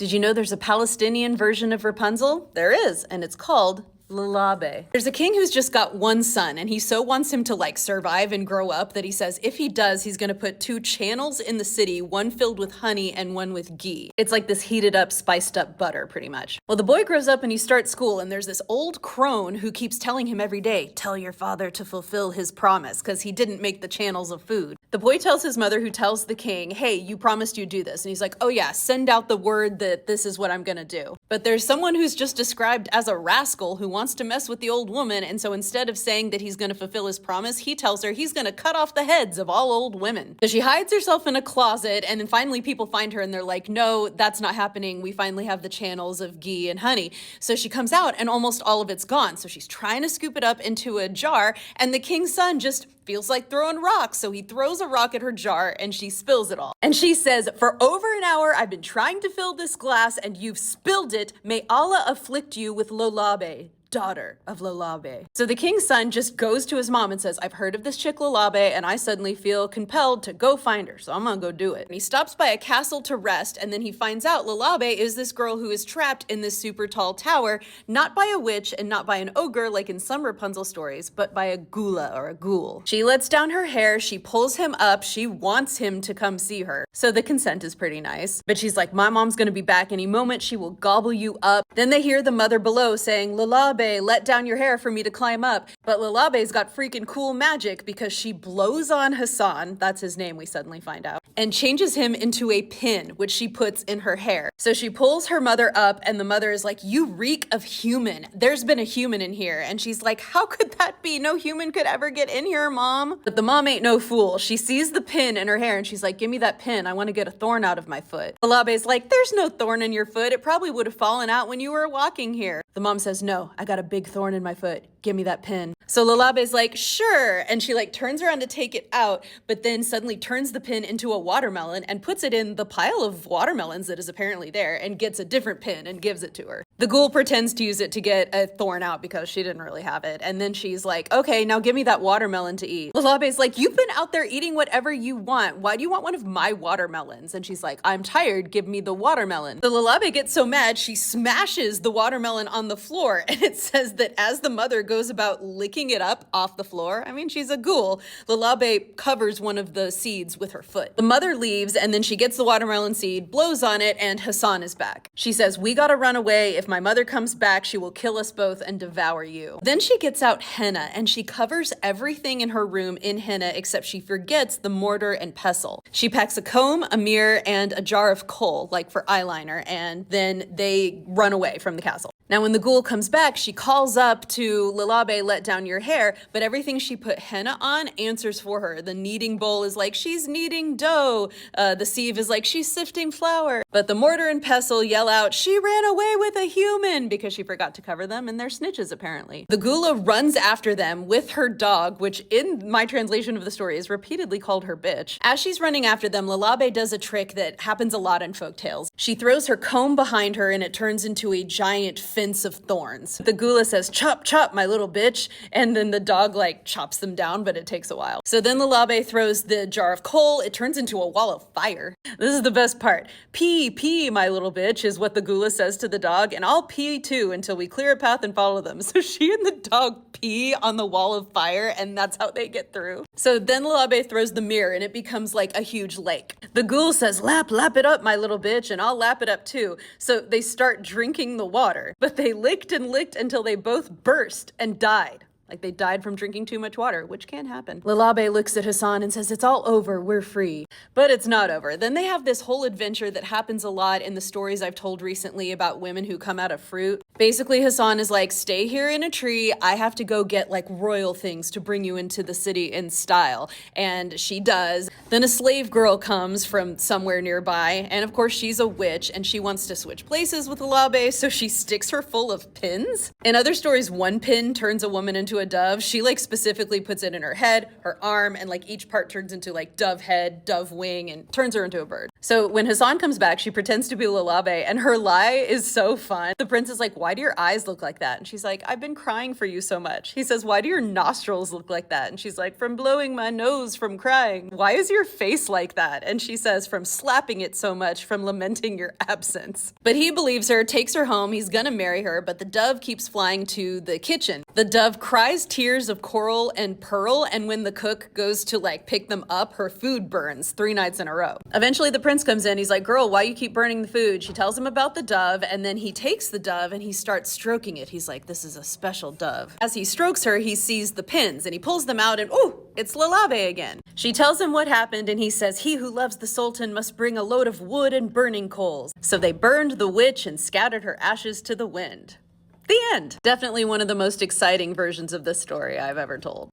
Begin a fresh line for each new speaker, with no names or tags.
Did you know there's a Palestinian version of Rapunzel? There is, and it's called Lolabe. There's a king who's just got one son, and he so wants him to like survive and grow up that he says if he does, he's gonna put 2 channels in the city, one filled with honey and one with ghee. It's like this heated up, spiced up butter, pretty much. Well, the boy grows up and he starts school, and there's this old crone who keeps telling him every day, tell your father to fulfill his promise, because he didn't make the channels of food. The boy tells his mother, who tells the king, hey, you promised you'd do this. And he's like, oh yeah, send out the word that this is what I'm gonna do. But there's someone who's just described as a rascal who wants to mess with the old woman, and so instead of saying that he's going to fulfill his promise, he tells her he's going to cut off the heads of all old women. So she hides herself in a closet, and then finally people find her and they're like, no, that's not happening. We finally have the channels of ghee and honey. So she comes out and almost all of it's gone. So she's trying to scoop it up into a jar, and the king's son just feels like throwing rocks. So he throws a rock at her jar and she spills it all. And she says, for over an hour, I've been trying to fill this glass and you've spilled it. May Allah afflict you with Lolabe, daughter of Lolabe. So the king's son just goes to his mom and says, I've heard of this chick Lolabe and I suddenly feel compelled to go find her. So I'm gonna go do it. And he stops by a castle to rest, and then he finds out Lolabe is this girl who is trapped in this super tall tower, not by a witch and not by an ogre like in some Rapunzel stories, but by a gula or a ghoul. She lets down her hair, she pulls him up, she wants him to come see her. So the consent is pretty nice. But she's like, my mom's gonna be back any moment, she will gobble you up. Then they hear the mother below saying, Lolabe, let down your hair for me to climb up. But Lolabe's got freaking cool magic because she blows on Hassan, that's his name we suddenly find out, and changes him into a pin, which she puts in her hair. So she pulls her mother up and the mother is like, you reek of human. There's been a human in here. And she's like, how could that be? No human could ever get in here, mom. But the mom ain't no fool. She sees the pin in her hair and she's like, give me that pin. I want to get a thorn out of my foot. Lolabe's like, there's no thorn in your foot. It probably would have fallen out when you were walking here. The mom says, no, I got a big thorn in my foot. Give me that pin. So Lolabe's like, sure. And she like turns around to take it out, but then suddenly turns the pin into a watermelon and puts it in the pile of watermelons that is apparently there and gets a different pin and gives it to her. The ghoul pretends to use it to get a thorn out because she didn't really have it. And then she's like, okay, now give me that watermelon to eat. Lolabe's like, you've been out there eating whatever you want. Why do you want one of my watermelons? And she's like, I'm tired. Give me the watermelon. So Lolabe gets so mad, she smashes the watermelon on the floor. And it says that as the mother goes about licking it up off the floor, I mean, she's a ghoul, Lolabe covers one of the seeds with her foot. The mother leaves and then she gets the watermelon seed, blows on it, and Hassan is back. She says, we gotta run away. If my mother comes back, she will kill us both and devour you. Then she gets out henna and she covers everything in her room in henna except she forgets the mortar and pestle. She packs a comb, a mirror, and a jar of kohl, like for eyeliner, and then they run away from the castle. Now, when the ghoul comes back, she calls up to Lolabe, let down your hair, but everything she put henna on answers for her. The kneading bowl is like, she's kneading dough. The sieve is like, she's sifting flour. But the mortar and pestle yell out, she ran away with a human, because she forgot to cover them, and they're snitches, apparently. The ghoul runs after them with her dog, which in my translation of the story is repeatedly called her bitch. As she's running after them, Lolabe does a trick that happens a lot in folktales. She throws her comb behind her, and it turns into a giant fence of thorns. The ghoul says, chop, chop, my little bitch. And then the dog like chops them down, but it takes a while. So then Lolabe throws the jar of coal. It turns into a wall of fire. This is the best part. Pee, pee, my little bitch, is what the ghoul says to the dog. And I'll pee too until we clear a path and follow them. So she and the dog pee on the wall of fire, and that's how they get through. So then Lolabe throws the mirror and it becomes like a huge lake. The ghoul says, lap it up, my little bitch, and I'll lap it up too. So they start drinking the water, but they licked and licked until they both burst and died. Like they died from drinking too much water, which can happen. Lolabe looks at Hassan and says, it's all over, we're free. But it's not over. Then they have this whole adventure that happens a lot in the stories I've told recently about women who come out of fruit. Basically, Hassan is like, stay here in a tree. I have to go get like royal things to bring you into the city in style. And she does. Then a slave girl comes from somewhere nearby. And of course, she's a witch and she wants to switch places with Lolabe. So she sticks her full of pins. In other stories, one pin turns a woman into a dove. She like specifically puts it in her head, her arm, and like each part turns into like dove head, dove wing, and turns her into a bird. So when Hassan comes back, she pretends to be Lolabe, and her lie is so fun. The prince is like, why do your eyes look like that? And she's like, I've been crying for you so much. He says, why do your nostrils look like that? And she's like, from blowing my nose from crying. Why is your face like that? And she says, from slapping it so much, from lamenting your absence. But he believes her, takes her home, he's gonna marry her, but the dove keeps flying to the kitchen. The dove cries tears of coral and pearl, and when the cook goes to like pick them up, her food burns 3 nights in a row. Eventually the prince comes in, he's like, girl, why you keep burning the food? She tells him about the dove, and then he takes the dove and he starts stroking it. He's like, this is a special dove. As he strokes her, he sees the pins and he pulls them out and ooh, it's Lolabe again. She tells him what happened and he says, he who loves the sultan must bring a load of wood and burning coals. So they burned the witch and scattered her ashes to the wind. The end. Definitely one of the most exciting versions of this story I've ever told.